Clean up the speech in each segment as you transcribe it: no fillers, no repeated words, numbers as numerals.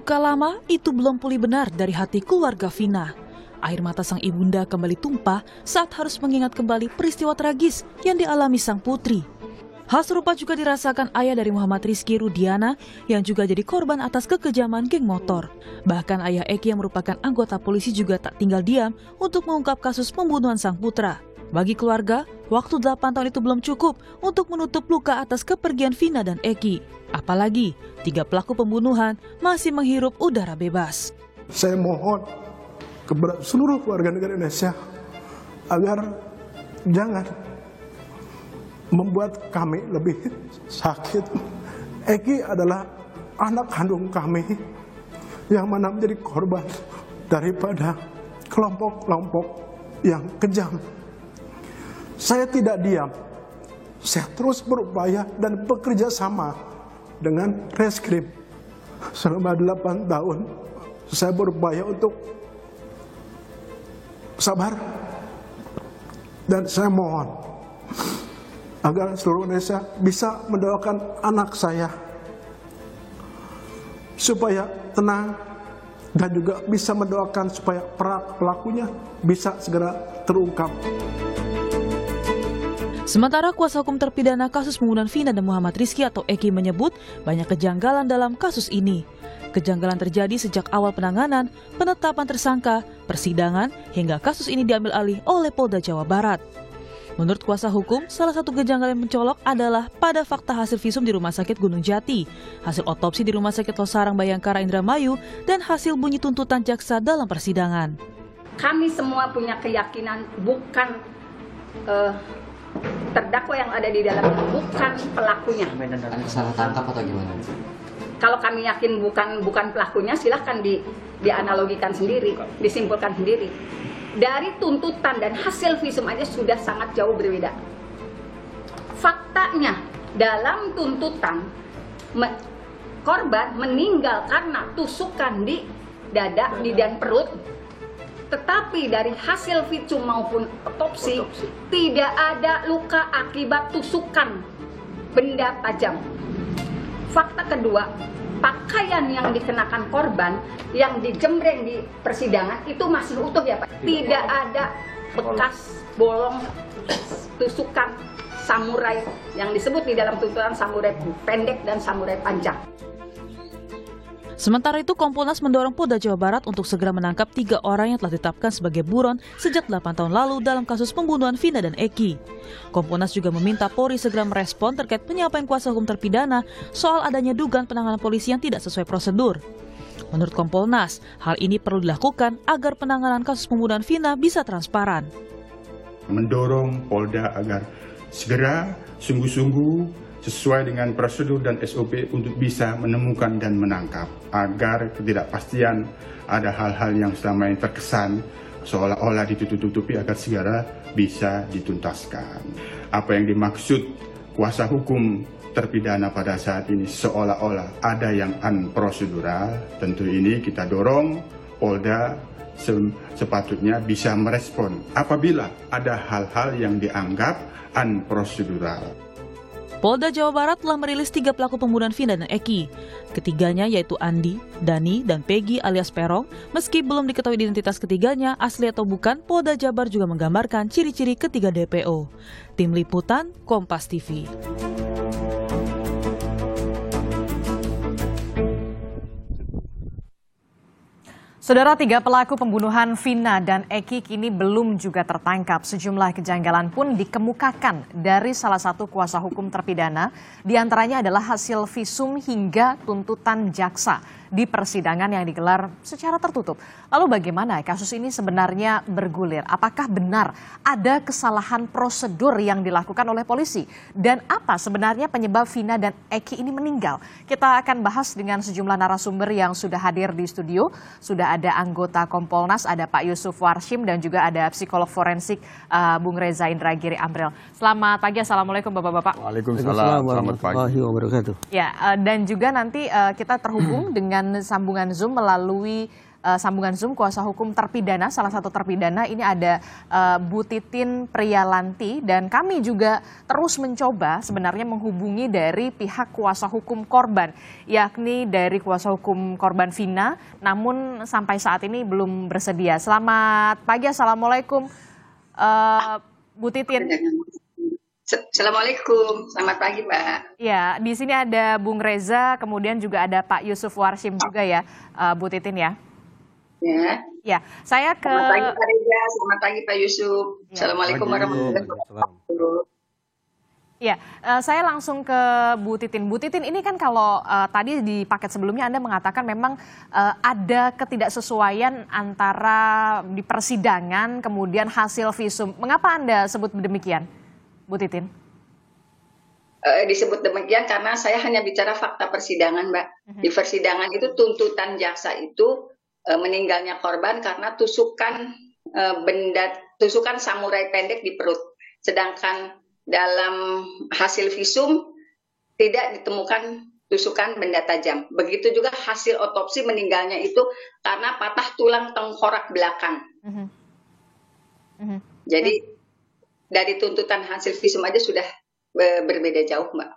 Luka lama itu belum pulih benar dari hati keluarga Vina. Air mata sang ibunda kembali tumpah saat harus mengingat kembali peristiwa tragis yang dialami sang putri. Hal serupa juga dirasakan ayah dari Muhammad Rizky, Rudiana, yang juga jadi korban atas kekejaman geng motor. Bahkan ayah Eki yang merupakan anggota polisi juga tak tinggal diam untuk mengungkap kasus pembunuhan sang putra. Bagi keluarga, waktu 8 tahun itu belum cukup untuk menutup luka atas kepergian Vina dan Eki. Apalagi 3 pelaku pembunuhan masih menghirup udara bebas. Saya mohon kepada seluruh warga negara Indonesia agar jangan membuat kami lebih sakit. Eki adalah anak kandung kami yang mana menjadi korban daripada kelompok-kelompok yang kejam. Saya tidak diam, saya terus berupaya dan bekerja sama dengan Reskrim. Selama 8 tahun saya berupaya untuk sabar, dan saya mohon agar seluruh Indonesia bisa mendoakan anak saya supaya tenang, dan juga bisa mendoakan supaya pelakunya bisa segera terungkap. Sementara kuasa hukum terpidana kasus pembunuhan Vina dan Muhammad Rizky atau Eki menyebut banyak kejanggalan dalam kasus ini. Kejanggalan terjadi sejak awal penanganan, penetapan tersangka, persidangan, hingga kasus ini diambil alih oleh Polda Jawa Barat. Menurut kuasa hukum, salah satu kejanggalan yang mencolok adalah pada fakta hasil visum di Rumah Sakit Gunung Jati, hasil otopsi di Rumah Sakit Losarang Bayangkara Indramayu, dan hasil bunyi tuntutan jaksa dalam persidangan. Kami semua punya keyakinan bukan terdakwa yang ada di dalam, bukan pelakunya. Salah tangkap atau gimana? Kalau kami yakin bukan pelakunya, silahkan dianalogikan sendiri, disimpulkan sendiri. Dari tuntutan dan hasil visum aja sudah sangat jauh berbeda. Faktanya dalam tuntutan korban meninggal karena tusukan di dada, di dan perut. Tetapi dari hasil visum maupun otopsi tidak ada luka akibat tusukan benda tajam. Fakta kedua, pakaian yang dikenakan korban yang dijembreng di persidangan itu masih utuh ya Pak. Tidak ada bekas bolong tusukan samurai yang disebut di dalam tuntutan samurai pendek dan samurai panjang. Sementara itu, Kompolnas mendorong Polda Jawa Barat untuk segera menangkap 3 orang yang telah ditetapkan sebagai buron sejak 8 tahun lalu dalam kasus pembunuhan Vina dan Eki. Kompolnas juga meminta Polri segera merespon terkait penyampaian kuasa hukum terpidana soal adanya dugaan penanganan polisi yang tidak sesuai prosedur. Menurut Kompolnas, hal ini perlu dilakukan agar penanganan kasus pembunuhan Vina bisa transparan. Mendorong Polda agar segera sungguh-sungguh sesuai dengan prosedur dan SOP untuk bisa menemukan dan menangkap, agar ketidakpastian ada hal-hal yang selama ini terkesan seolah-olah ditutup-tutupi agar segera bisa dituntaskan. Apa yang dimaksud kuasa hukum terpidana pada saat ini seolah-olah ada yang unprosedural, tentu ini kita dorong Polda sepatutnya bisa merespon apabila ada hal-hal yang dianggap unprosedural. Polda Jawa Barat telah merilis 3 pelaku pembunuhan Vina dan Eki. Ketiganya yaitu Andi, Dani, dan Peggy alias Perong. Meski belum diketahui identitas ketiganya, asli atau bukan, Polda Jabar juga menggambarkan ciri-ciri ketiga DPO. Tim Liputan, Kompas TV. Saudara, 3 pelaku pembunuhan Vina dan Eki kini belum juga tertangkap. Sejumlah kejanggalan pun dikemukakan dari salah satu kuasa hukum terpidana. Di antaranya adalah hasil visum hingga tuntutan jaksa di persidangan yang digelar secara tertutup. Lalu bagaimana kasus ini sebenarnya bergulir? Apakah benar ada kesalahan prosedur yang dilakukan oleh polisi? Dan apa sebenarnya penyebab Vina dan Eki ini meninggal? Kita akan bahas dengan sejumlah narasumber yang sudah hadir di studio. Sudah ada anggota Kompolnas, ada Pak Yusuf Warshim, dan juga ada psikolog forensik Bung Reza Indragiri Amril. Selamat pagi, Assalamualaikum Bapak-Bapak. Waalaikumsalam, selamat pagi. Ya, dan juga nanti kita terhubung dengan sambungan Zoom melalui sambungan Zoom kuasa hukum terpidana, salah satu terpidana ini ada Bu Titin Priyalanti, dan kami juga terus mencoba sebenarnya menghubungi dari pihak kuasa hukum korban, yakni dari kuasa hukum korban Vina, namun sampai saat ini belum bersedia. Selamat pagi, Assalamualaikum Bu Titin. Assalamualaikum, selamat pagi Mbak. Ya, di sini ada Bung Reza, kemudian juga ada Pak Yusuf Warsim juga ya, Bu Titin ya. Ya. Ya, saya ke. Selamat pagi Pak Reza, selamat pagi Pak Yusuf. Ya. Assalamualaikum warahmatullahi wabarakatuh. Ya, saya langsung ke Bu Titin. Bu Titin, ini kan kalau tadi di paket sebelumnya Anda mengatakan memang ada ketidaksesuaian antara di persidangan kemudian hasil visum. Mengapa Anda sebut demikian, Bu Titin? Disebut demikian karena saya hanya bicara fakta persidangan, Mbak. Di persidangan itu tuntutan jaksa itu meninggalnya korban karena tusukan tusukan samurai pendek di perut. Sedangkan dalam hasil visum tidak ditemukan tusukan benda tajam. Begitu juga hasil otopsi meninggalnya itu karena patah tulang tengkorak belakang. Jadi dari tuntutan hasil visum aja sudah berbeda jauh, Mbak.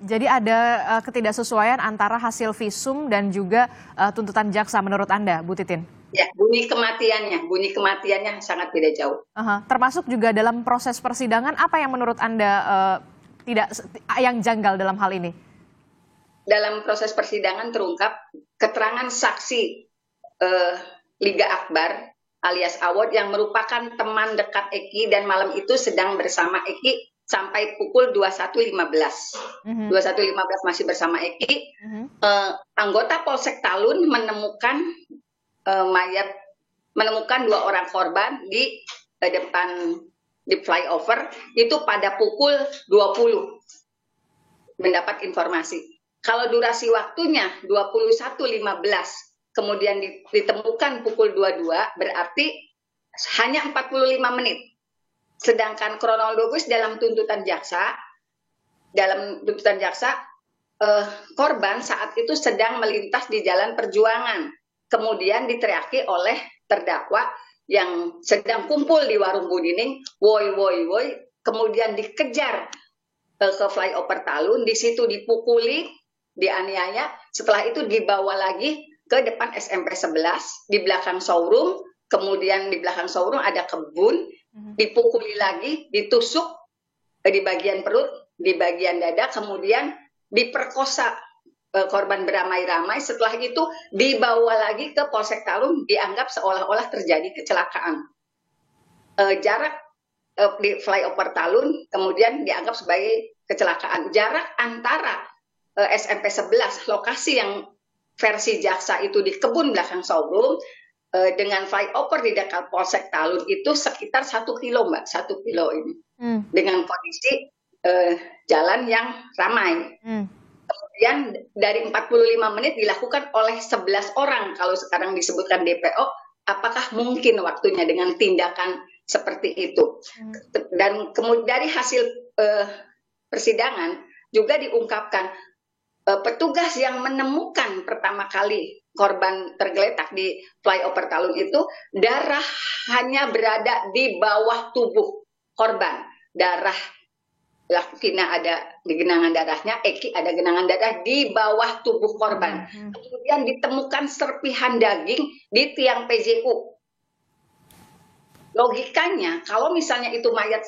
Jadi ada ketidaksesuaian antara hasil visum dan juga tuntutan jaksa menurut Anda, Bu Titin? Ya, bunyi kematiannya sangat beda jauh. Termasuk juga dalam proses persidangan, apa yang menurut Anda yang janggal dalam hal ini? Dalam proses persidangan terungkap keterangan saksi Liga Akbar alias Awod yang merupakan teman dekat Eki dan malam itu sedang bersama Eki sampai pukul 21.15. 21.15 masih bersama Eki. Anggota Polsek Talun menemukan menemukan 2 orang korban di depan di flyover itu pada pukul 20. Mendapat informasi. Kalau durasi waktunya 21.15 kemudian ditemukan pukul 22, berarti hanya 45 menit. Sedangkan kronologis dalam tuntutan jaksa, korban saat itu sedang melintas di Jalan Perjuangan. Kemudian diteriaki oleh terdakwa yang sedang kumpul di warung Budining, woi woi woi, kemudian dikejar ke flyover Talun, di situ dipukuli, dianiaya, setelah itu dibawa lagi ke depan SMP 11, di belakang showroom, kemudian di belakang showroom ada kebun, dipukuli lagi, ditusuk di bagian perut, di bagian dada, kemudian diperkosa korban beramai-ramai, setelah itu dibawa lagi ke Polsek Talun, dianggap seolah-olah terjadi kecelakaan. Jarak di flyover Talun kemudian dianggap sebagai kecelakaan. Jarak antara SMP 11, lokasi yang versi jaksa itu di kebun belakang showroom, dengan flyover di dekat Polsek Talun itu sekitar 1 kilo, Mbak, 1 kilo ini. Dengan kondisi jalan yang ramai. Kemudian dari 45 menit dilakukan oleh 11 orang, kalau sekarang disebutkan DPO, apakah mungkin waktunya dengan tindakan seperti itu? Dan kemudian dari hasil persidangan juga diungkapkan petugas yang menemukan pertama kali korban tergeletak di flyover Talun itu, darah hanya berada di bawah tubuh korban. Darah Vina ada di genangan darahnya, Eki ada genangan darah di bawah tubuh korban. Kemudian ditemukan serpihan daging di tiang PJU. Logikanya, kalau misalnya itu mayat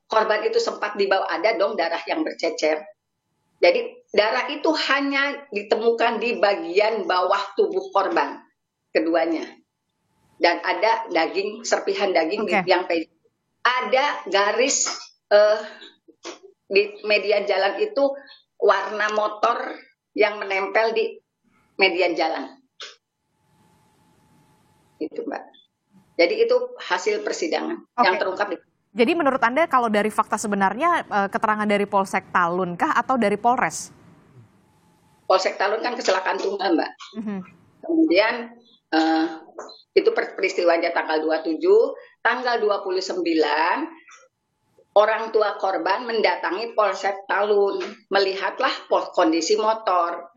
korban itu sempat dibawa, ada dong darah yang bercecer. Jadi darah itu hanya ditemukan di bagian bawah tubuh korban keduanya. Dan ada daging, serpihan daging di tiang PJU. Ada garis di median jalan itu warna motor yang menempel di median jalan. Itu, Mbak. Jadi itu hasil persidangan yang terungkap di. Jadi menurut Anda kalau dari fakta sebenarnya keterangan dari Polsek Talun kah atau dari Polres? Polsek Talun kan kecelakaan tunggal, Mbak. Kemudian itu peristiwanya tanggal 27, tanggal 29 orang tua korban mendatangi Polsek Talun, melihatlah kondisi motor.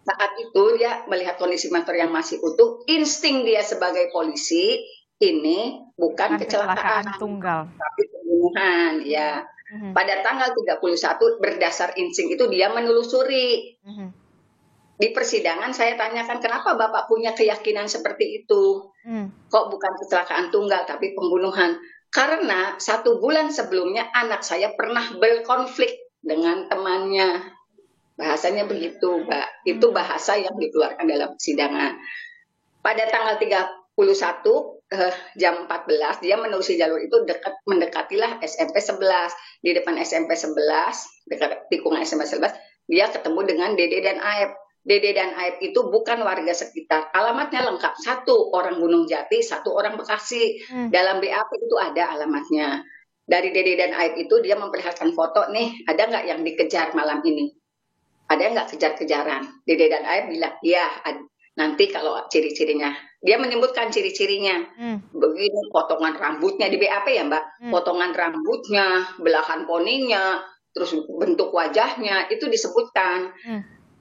saat itu dia melihat kondisi motor yang masih utuh, insting dia sebagai polisi ini bukan kecelakaan tunggal, tapi pembunuhan ya. Pada tanggal 31 berdasar insting itu dia menelusuri. Di persidangan saya tanyakan kenapa Bapak punya keyakinan seperti itu? Kok bukan kecelakaan tunggal tapi pembunuhan? Karena 1 bulan sebelumnya anak saya pernah berkonflik dengan temannya. Bahasanya begitu, Mbak. Itu bahasa yang dikeluarkan dalam persidangan. Pada tanggal 31 jam 14 dia menelusuri jalur itu mendekatilah SMP 11. Di depan SMP 11, dekat tikungan SMP 11, dia ketemu dengan Dede dan Aep. Dede dan Aep itu bukan warga sekitar. Alamatnya lengkap. 1 orang Gunung Jati, 1 orang Bekasi. Dalam BAP itu ada alamatnya. Dari Dede dan Aep itu dia memperlihatkan foto nih, ada nggak yang dikejar malam ini? Ada nggak kejar-kejaran? Dede dan Aep bilang, iya, nanti kalau ciri-cirinya. Dia menyebutkan ciri-cirinya. Begini potongan rambutnya di BAP ya Mbak. Potongan rambutnya, belahan poninya, terus bentuk wajahnya, itu disebutkan.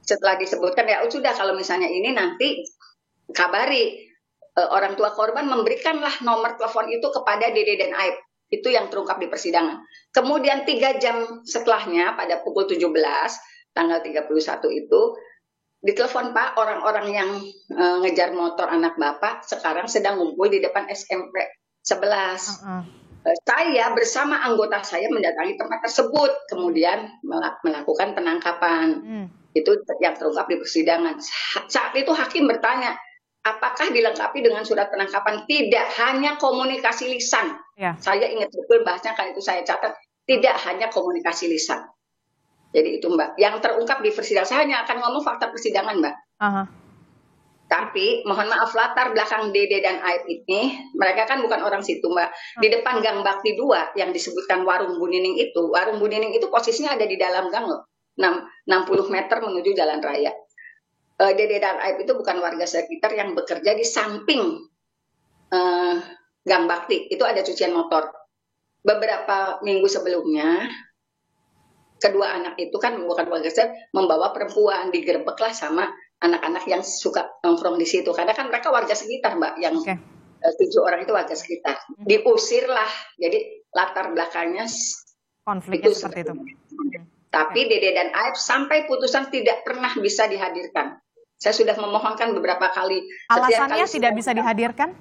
Setelah disebutkan ya sudah kalau misalnya ini nanti kabari orang tua korban, memberikanlah nomor telepon itu kepada Dede dan Aep. Itu yang terungkap di persidangan. Kemudian 3 jam setelahnya pada pukul 17 tanggal 31 itu ditelepon, Pak, orang-orang yang ngejar motor anak Bapak sekarang sedang ngumpul di depan SMP 11. Saya bersama anggota saya mendatangi tempat tersebut, kemudian melakukan penangkapan. Itu yang terungkap di persidangan. Saat itu hakim bertanya, apakah dilengkapi dengan surat penangkapan? Tidak, hanya komunikasi lisan. Ya. Saya ingat betul bahasnya, kan itu saya catat, tidak hanya komunikasi lisan. Jadi itu Mbak, yang terungkap di persidangan. Saya hanya akan ngomong fakta persidangan Mbak. Tapi mohon maaf, latar belakang Dede dan Aep ini, mereka kan bukan orang situ Mbak. Di depan Gang Bakti 2 yang disebutkan Warung Bu Nining itu posisinya ada di dalam gang loh. 60 meter menuju jalan raya. Dede dan Aep itu bukan warga sekitar yang bekerja di samping Gang Bakti. Itu ada cucian motor. Beberapa minggu sebelumnya, kedua anak itu kan bukan warga sekitar, membawa perempuan, digerebeklah sama anak-anak yang suka nongkrong di situ. Karena kan mereka warga sekitar Mbak, yang 7 orang itu warga sekitar. Diusirlah. Jadi latar belakangnya konfliknya itu seperti itu. Tapi Dede dan Aep sampai putusan tidak pernah bisa dihadirkan. Saya sudah memohonkan beberapa kali. Alasannya tidak bisa dihadirkan?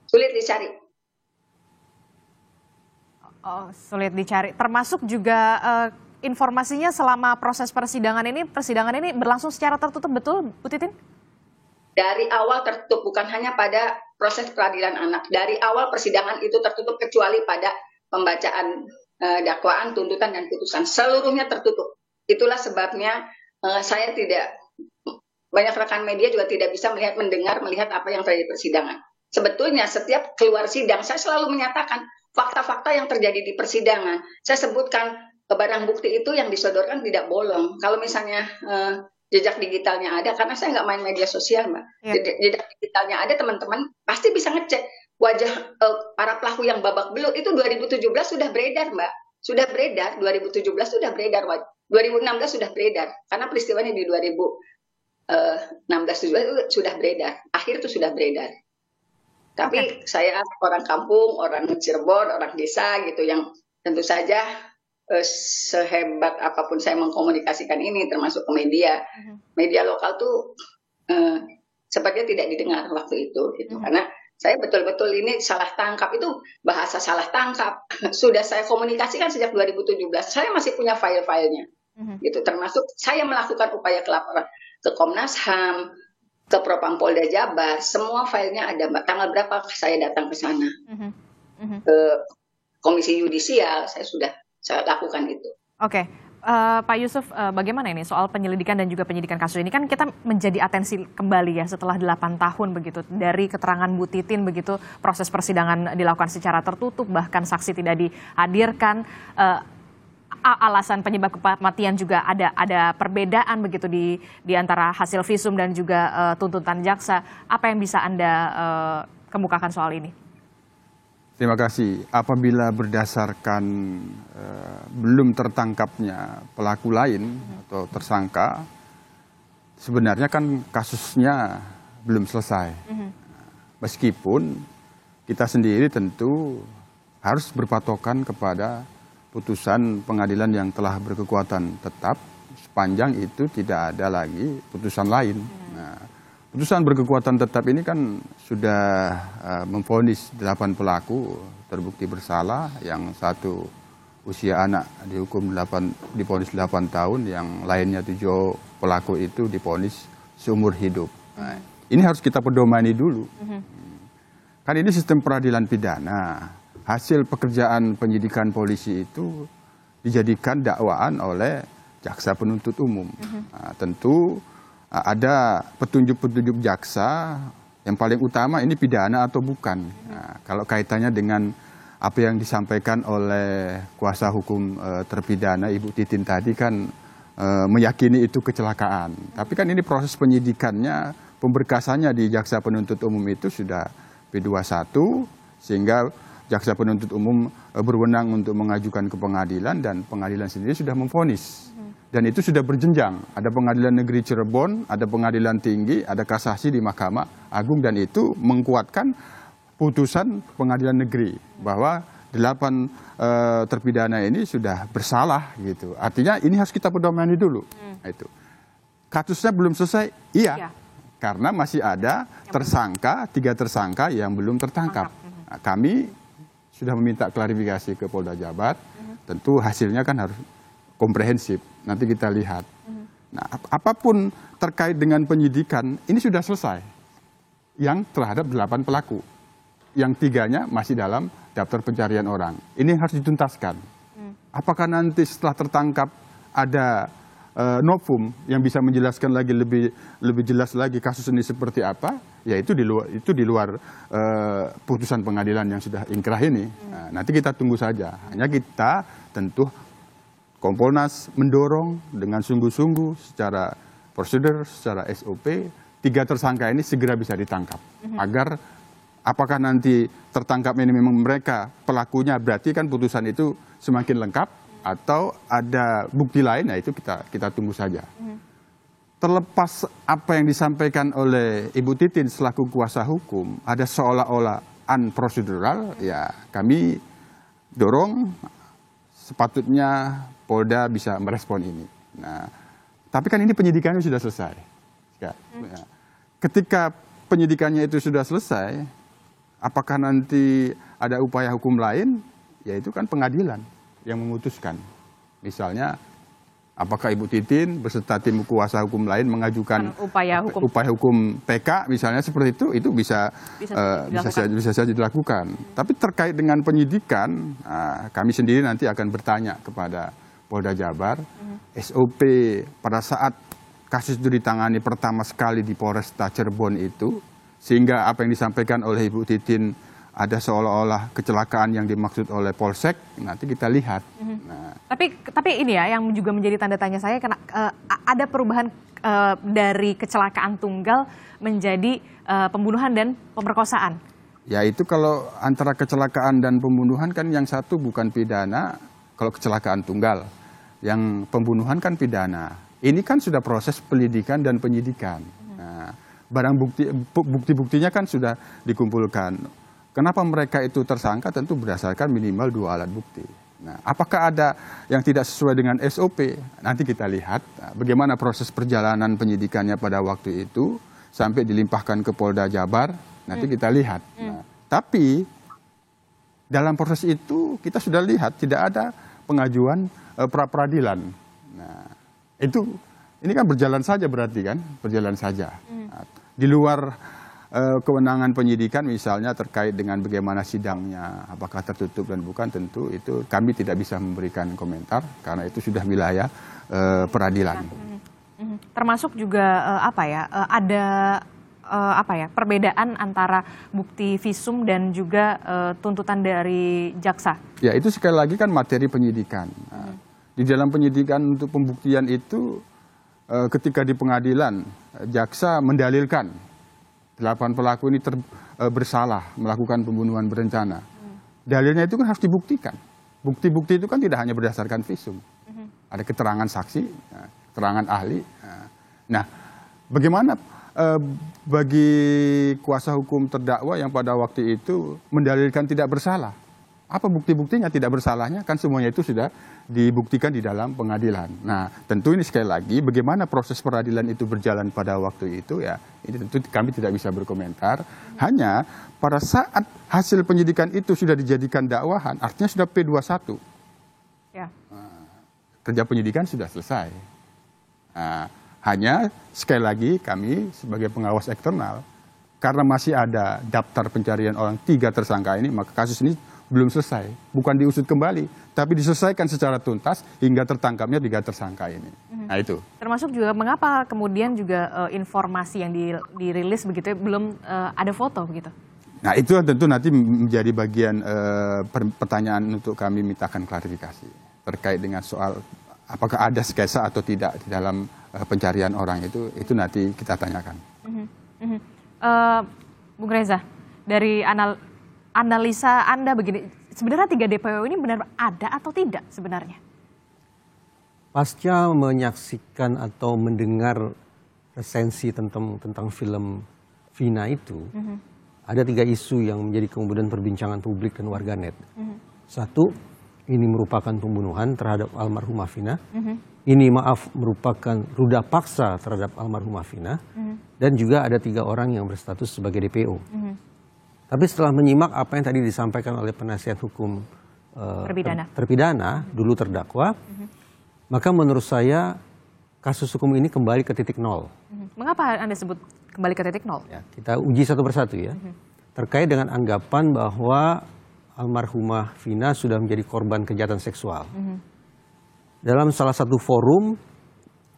Sulit dicari. Oh, sulit dicari. Termasuk juga informasinya selama proses persidangan ini berlangsung secara tertutup, betul Bu Titin? Dari awal tertutup, bukan hanya pada proses peradilan anak. Dari awal persidangan itu tertutup kecuali pada pembacaan dakwaan, tuntutan, dan putusan. Seluruhnya tertutup. Itulah sebabnya saya tidak, banyak rekan media juga tidak bisa melihat apa yang terjadi di persidangan. Sebetulnya setiap keluar sidang, saya selalu menyatakan fakta-fakta yang terjadi di persidangan. Saya sebutkan barang bukti itu yang disodorkan tidak bolong. Kalau misalnya jejak digitalnya ada, karena saya nggak main media sosial Mbak. Jejak digitalnya ada, teman-teman pasti bisa ngecek. Wajah para pelaku yang babak belur itu 2017 sudah beredar Mbak. Sudah beredar, 2017 sudah beredar. 2016 sudah beredar. Karena peristiwanya di 2016 sudah beredar. Akhir itu sudah beredar. Tapi saya orang kampung, orang Cirebon, orang desa gitu, yang tentu saja sehebat apapun saya mengkomunikasikan ini, termasuk ke media. Media lokal tuh sepertinya tidak didengar waktu itu gitu. Karena saya betul-betul ini salah tangkap, itu bahasa salah tangkap. Sudah saya komunikasikan sejak 2017. Saya masih punya file-filenya. Gitu, termasuk saya melakukan upaya kelaporan ke Komnas HAM, ke Propam Polda Jabar, semua filenya ada Mbak. Tanggal berapa saya datang ke sana. Ke Komisi Yudisial, saya lakukan itu. Pak Yusuf, bagaimana ini soal penyelidikan dan juga penyidikan kasus ini? Kan kita menjadi atensi kembali ya setelah 8 tahun begitu. Dari keterangan Bu Titin begitu, proses persidangan dilakukan secara tertutup, bahkan saksi tidak dihadirkan. Alasan penyebab kematian juga ada perbedaan begitu di antara hasil visum dan juga tuntutan jaksa. Apa yang bisa Anda kemukakan soal ini? Terima kasih. Apabila berdasarkan belum tertangkapnya pelaku lain atau tersangka, sebenarnya kan kasusnya belum selesai. Meskipun kita sendiri tentu harus berpatokan kepada putusan pengadilan yang telah berkekuatan tetap sepanjang itu tidak ada lagi putusan lain. Nah, putusan berkekuatan tetap ini kan sudah memvonis 8 pelaku terbukti bersalah, yang satu usia anak divonis 8 tahun, yang lainnya 7 pelaku itu divonis seumur hidup. Nah, ini harus kita pedomani dulu. Kan ini sistem peradilan pidana. Hasil pekerjaan penyidikan polisi itu dijadikan dakwaan oleh jaksa penuntut umum. Nah, tentu ada petunjuk-petunjuk jaksa yang paling utama ini pidana atau bukan. Nah, kalau kaitannya dengan apa yang disampaikan oleh kuasa hukum terpidana Ibu Titin tadi kan meyakini itu kecelakaan. Tapi kan ini proses penyidikannya, pemberkasannya di jaksa penuntut umum itu sudah P21, sehingga jaksa penuntut umum berwenang untuk mengajukan ke pengadilan, dan pengadilan sendiri sudah memvonis. Dan itu sudah berjenjang. Ada pengadilan negeri Cirebon, ada pengadilan tinggi, ada kasasi di Mahkamah Agung, dan itu menguatkan putusan pengadilan negeri bahwa 8 terpidana ini sudah bersalah gitu. Artinya ini harus kita pedomani dulu. Itu. Kasusnya belum selesai, iya. Karena masih ada tersangka, 3 tersangka yang belum tertangkap. Nah, kami sudah meminta klarifikasi ke Polda Jabar, tentu hasilnya kan harus komprehensif. Nanti kita lihat. Nah, apapun terkait dengan penyidikan, ini sudah selesai. Yang terhadap 8 pelaku. Yang 3-nya masih dalam daftar pencarian orang. Ini yang harus dituntaskan. Apakah nanti setelah tertangkap ada novum yang bisa menjelaskan lagi lebih jelas lagi kasus ini seperti apa? Ya itu di luar putusan pengadilan yang sudah ingkrah ini. Nah, nanti kita tunggu saja. Hanya kita tentu Kompolnas mendorong dengan sungguh-sungguh secara prosedur, secara SOP, 3 tersangka ini segera bisa ditangkap. Agar apakah nanti tertangkap ini memang mereka pelakunya, berarti kan putusan itu semakin lengkap, atau ada bukti lain, ya itu kita tunggu saja. Terlepas apa yang disampaikan oleh Ibu Titin selaku kuasa hukum, ada seolah-olah unprocedural, ya kami dorong sepatutnya Polda bisa merespon ini. Nah, tapi kan ini penyidikannya sudah selesai. Ketika penyidikannya itu sudah selesai, apakah nanti ada upaya hukum lain? Ya itu kan pengadilan yang memutuskan. Misalnya, apakah Ibu Titin beserta tim kuasa hukum lain mengajukan upaya hukum PK, misalnya seperti itu bisa saja dilakukan. Tapi terkait dengan penyidikan, kami sendiri nanti akan bertanya kepada Polda Jabar, SOP pada saat kasus itu ditangani pertama sekali di Polresta Cirebon itu, sehingga apa yang disampaikan oleh Ibu Titin ada seolah-olah kecelakaan yang dimaksud oleh Polsek, nanti kita lihat. Nah. Tapi ini ya yang juga menjadi tanda tanya saya, karena ada perubahan dari kecelakaan tunggal menjadi pembunuhan dan pemerkosaan. Ya itu kalau antara kecelakaan dan pembunuhan kan yang satu bukan pidana, kalau kecelakaan tunggal. Yang pembunuhan kan pidana. Ini kan sudah proses penyelidikan dan penyidikan. Nah, barang bukti-buktinya kan sudah dikumpulkan. Kenapa mereka itu tersangka? Tentu berdasarkan minimal 2 alat bukti. Nah, apakah ada yang tidak sesuai dengan SOP? Nanti kita lihat bagaimana proses perjalanan penyidikannya pada waktu itu sampai dilimpahkan ke Polda Jabar. Nanti kita lihat. Nah, tapi dalam proses itu kita sudah lihat tidak ada pengajuan pra-peradilan. Nah, ini kan berjalan saja berarti kan, berjalan saja. Nah, di luar kewenangan penyidikan misalnya terkait dengan bagaimana sidangnya, apakah tertutup dan bukan, tentu itu kami tidak bisa memberikan komentar karena itu sudah wilayah peradilan. Termasuk juga ada perbedaan antara bukti visum dan juga tuntutan dari jaksa. Ya itu sekali lagi kan materi penyidikan. Nah, di dalam penyidikan untuk pembuktian itu ketika di pengadilan jaksa mendalilkan 8 pelaku ini bersalah melakukan pembunuhan berencana. Dalilnya itu kan harus dibuktikan. Bukti-bukti itu kan tidak hanya berdasarkan visum. Ada keterangan saksi, keterangan ahli. Nah, bagaimana bagi kuasa hukum terdakwa yang pada waktu itu mendalilkan tidak bersalah? Apa bukti-buktinya tidak bersalahnya? Kan semuanya itu sudah dibuktikan di dalam pengadilan. Nah, tentu ini sekali lagi bagaimana proses peradilan itu berjalan pada waktu itu ya, ini tentu kami tidak bisa berkomentar. Hanya pada saat hasil penyidikan itu sudah dijadikan dakwahan, artinya sudah P21. Ya. Kerja penyidikan sudah selesai. Nah, hanya sekali lagi kami sebagai pengawas eksternal, karena masih ada daftar pencarian orang 3 tersangka ini, maka kasus ini belum selesai. Bukan diusut kembali, tapi diselesaikan secara tuntas hingga tertangkapnya 3 tersangka ini. Nah itu. Termasuk juga mengapa kemudian juga informasi yang dirilis begitu belum ada foto begitu? Nah itu tentu nanti menjadi bagian pertanyaan untuk kami mintakan klarifikasi terkait dengan soal apakah ada sketsa atau tidak di dalam pencarian orang itu nanti kita tanyakan. Bung Reza, dari analisa Anda begini, sebenarnya 3 DPO ini benar ada atau tidak sebenarnya? Pasca menyaksikan atau mendengar resensi tentang film Vina itu, ada 3 isu yang menjadi kemudian perbincangan publik dan warganet. Satu, ini merupakan pembunuhan terhadap almarhumah Vina. Ini merupakan ruda paksa terhadap almarhumah Vina. Dan juga ada 3 orang yang berstatus sebagai DPO. Tapi setelah menyimak apa yang tadi disampaikan oleh penasihat hukum terpidana, dulu terdakwa, maka menurut saya kasus hukum ini kembali ke titik nol. Mengapa Anda sebut kembali ke titik nol? Ya, kita uji satu persatu ya. Terkait dengan anggapan bahwa almarhumah Vina sudah menjadi korban kejahatan seksual. Dalam salah satu forum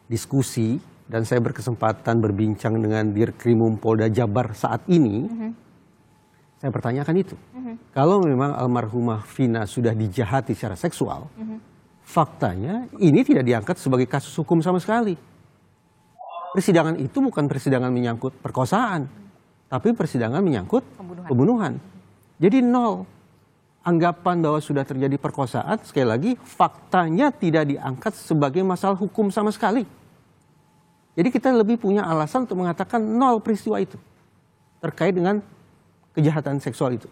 diskusi, dan saya berkesempatan berbincang dengan Dirkrimum Polda Jabar saat ini, saya pertanyakan itu. Kalau memang almarhumah Vina sudah dijahati secara seksual, faktanya ini tidak diangkat sebagai kasus hukum sama sekali. Persidangan itu bukan persidangan menyangkut perkosaan, tapi persidangan menyangkut pembunuhan. Jadi nol. Anggapan bahwa sudah terjadi perkosaan, sekali lagi faktanya tidak diangkat sebagai masalah hukum sama sekali. Jadi kita lebih punya alasan untuk mengatakan nol peristiwa itu terkait dengan kejahatan seksual itu.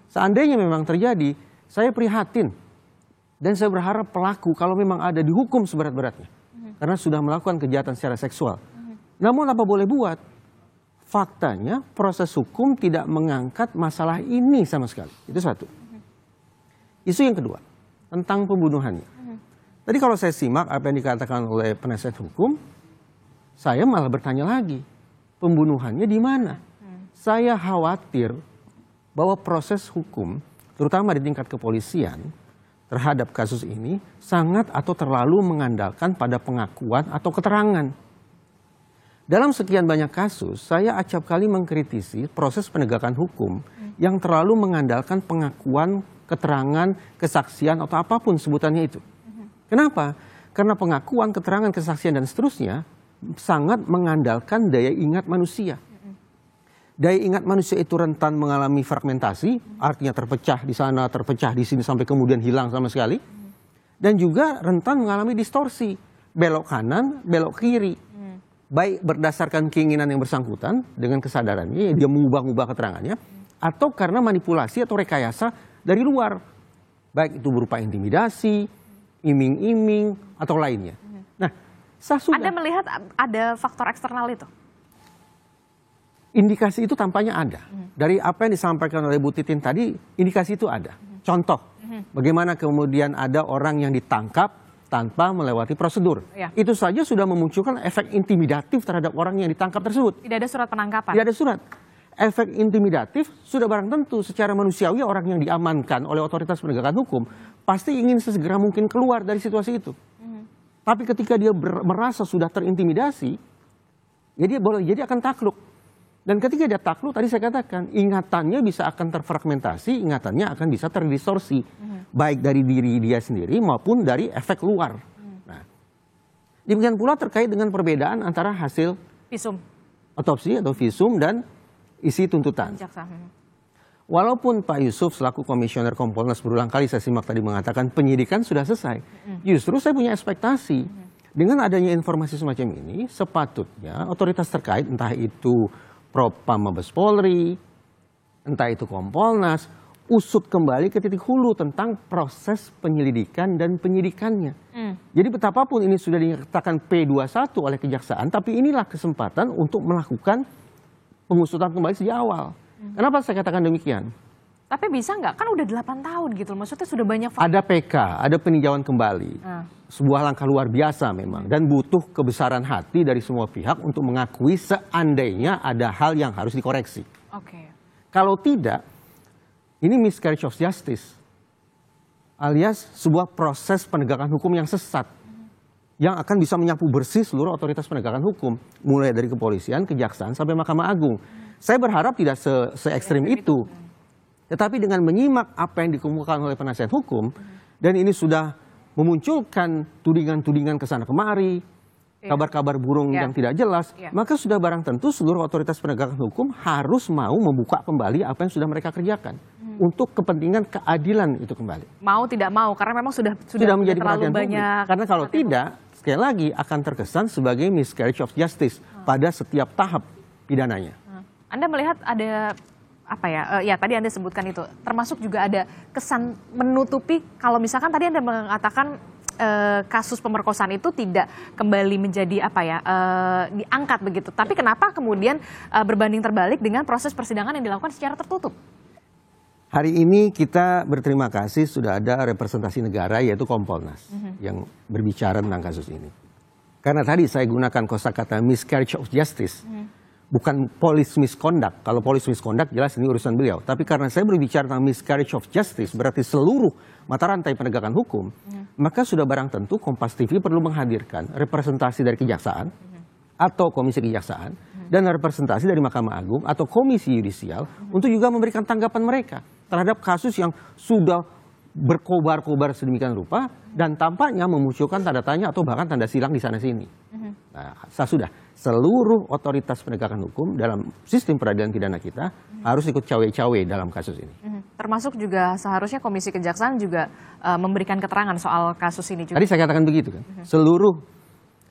Seandainya memang terjadi, saya prihatin dan saya berharap pelaku kalau memang ada dihukum seberat-beratnya karena sudah melakukan kejahatan secara seksual. Namun apa boleh buat? Faktanya proses hukum tidak mengangkat masalah ini sama sekali. Itu satu. Isu yang kedua tentang pembunuhannya. Tadi kalau saya simak apa yang dikatakan oleh penasihat hukum, saya malah bertanya lagi, pembunuhannya di mana? Saya khawatir bahwa proses hukum, terutama di tingkat kepolisian, terhadap kasus ini sangat atau terlalu mengandalkan pada pengakuan atau keterangan. Dalam sekian banyak kasus, saya acap kali mengkritisi proses penegakan hukum yang terlalu mengandalkan pengakuan, keterangan, kesaksian, atau apapun sebutannya itu. Kenapa? Karena pengakuan, keterangan, kesaksian, dan seterusnya sangat mengandalkan daya ingat manusia. Daya ingat manusia itu rentan mengalami fragmentasi, artinya terpecah di sana, terpecah di sini, sampai kemudian hilang sama sekali. Dan juga rentan mengalami distorsi, belok kanan, belok kiri. Baik berdasarkan keinginan yang bersangkutan dengan kesadarannya, dia mengubah-ubah keterangannya, atau karena manipulasi atau rekayasa dari luar. Baik itu berupa intimidasi, iming-iming, atau lainnya. Nah, Anda melihat ada faktor eksternal itu? Indikasi itu tampaknya ada. Dari apa yang disampaikan oleh Bu Titin tadi, indikasi itu ada. Contoh, bagaimana kemudian ada orang yang ditangkap tanpa melewati prosedur. Ya. Itu saja sudah memunculkan efek intimidatif terhadap orang yang ditangkap tersebut. Tidak ada surat penangkapan? Tidak ada surat. Efek intimidatif sudah barang tentu secara manusiawi orang yang diamankan oleh otoritas penegakan hukum pasti ingin sesegera mungkin keluar dari situasi itu. Tapi ketika dia merasa sudah terintimidasi, ya dia boleh jadi akan takluk. Dan ketika dia takluk, tadi saya katakan, ingatannya bisa akan terfragmentasi, ingatannya akan bisa terdistorsi. Baik dari diri dia sendiri maupun dari efek luar. Nah, demikian pula terkait dengan perbedaan antara hasil visum, otopsi atau visum dan isi tuntutan. Jaksa. Walaupun Pak Yusuf selaku komisioner Kompolnas berulang kali saya simak tadi mengatakan penyidikan sudah selesai. Justru saya punya ekspektasi Dengan adanya informasi semacam ini, sepatutnya otoritas terkait, entah itu Propam Mabes Polri, entah itu Kompolnas, usut kembali ke titik hulu tentang proses penyelidikan dan penyidikannya. Jadi betapapun ini sudah dinyatakan P21 oleh kejaksaan, tapi inilah kesempatan untuk melakukan pengusutan kembali sejak awal. Kenapa saya katakan demikian? Tapi bisa nggak? Kan udah 8 tahun gitu, maksudnya sudah banyak fakta. Ada PK, ada peninjauan kembali. Sebuah langkah luar biasa memang. Dan butuh kebesaran hati dari semua pihak untuk mengakui seandainya ada hal yang harus dikoreksi. Oke. Kalau tidak, ini miscarriage of justice. Alias sebuah proses penegakan hukum yang sesat. Yang akan bisa menyapu bersih seluruh otoritas penegakan hukum. Mulai dari kepolisian, kejaksaan, sampai Mahkamah Agung. Saya berharap tidak se-ekstrim itu. Tetapi dengan menyimak apa yang dikemukakan oleh penasihat hukum, dan ini sudah memunculkan tudingan-tudingan kesana kemari, kabar-kabar burung yang tidak jelas, maka sudah barang tentu seluruh otoritas penegakan hukum harus mau membuka kembali apa yang sudah mereka kerjakan untuk kepentingan keadilan itu kembali. Mau tidak mau, karena memang sudah menjadi terlalu perhatian banyak. publik. Karena kalau tidak, sekali lagi akan terkesan sebagai miscarriage of justice pada setiap tahap pidananya. Anda melihat ada apa ya tadi Anda sebutkan itu, termasuk juga ada kesan menutupi, kalau misalkan tadi Anda mengatakan kasus pemerkosaan itu tidak kembali menjadi diangkat begitu, tapi kenapa kemudian berbanding terbalik dengan proses persidangan yang dilakukan secara tertutup? Hari ini kita berterima kasih sudah ada representasi negara yaitu Kompolnas yang berbicara tentang kasus ini. Karena tadi saya gunakan kosakata miscarriage of justice. Bukan police misconduct. Kalau police misconduct jelas ini urusan beliau. Tapi karena saya berbicara tentang miscarriage of justice, berarti seluruh mata rantai penegakan hukum, maka sudah barang tentu Kompas TV perlu menghadirkan representasi dari kejaksaan atau komisi kejaksaan dan representasi dari Mahkamah Agung atau komisi yudisial untuk juga memberikan tanggapan mereka terhadap kasus yang sudah berkobar-kobar sedemikian rupa dan tampaknya memunculkan tanda tanya atau bahkan tanda silang di sana-sini. Nah, sudah seluruh otoritas penegakan hukum dalam sistem peradilan pidana kita harus ikut cawe-cawe dalam kasus ini. Termasuk juga seharusnya Komisi Kejaksaan juga memberikan keterangan soal kasus ini juga. Tadi saya katakan begitu kan. Seluruh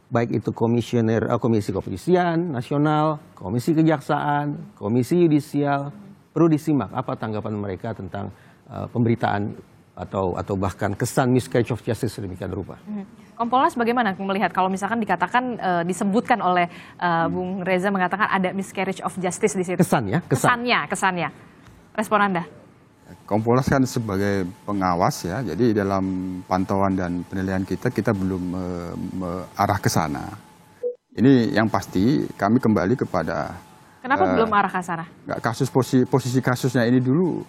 baik itu komisi kepolisian nasional, komisi kejaksaan, komisi yudisial perlu disimak apa tanggapan mereka tentang pemberitaan atau bahkan kesan miscarriage of justice sedemikian rupa. Kompolnas bagaimana melihat kalau misalkan dikatakan disebutkan oleh Bung Reza mengatakan ada miscarriage of justice di situ? Kesannya. Respon Anda? Kompolnas kan sebagai pengawas ya, jadi dalam pantauan dan penilaian kita belum arah ke sana. Ini yang pasti kami kembali kepada. Kenapa belum arah ke sana? Posisi kasusnya ini dulu.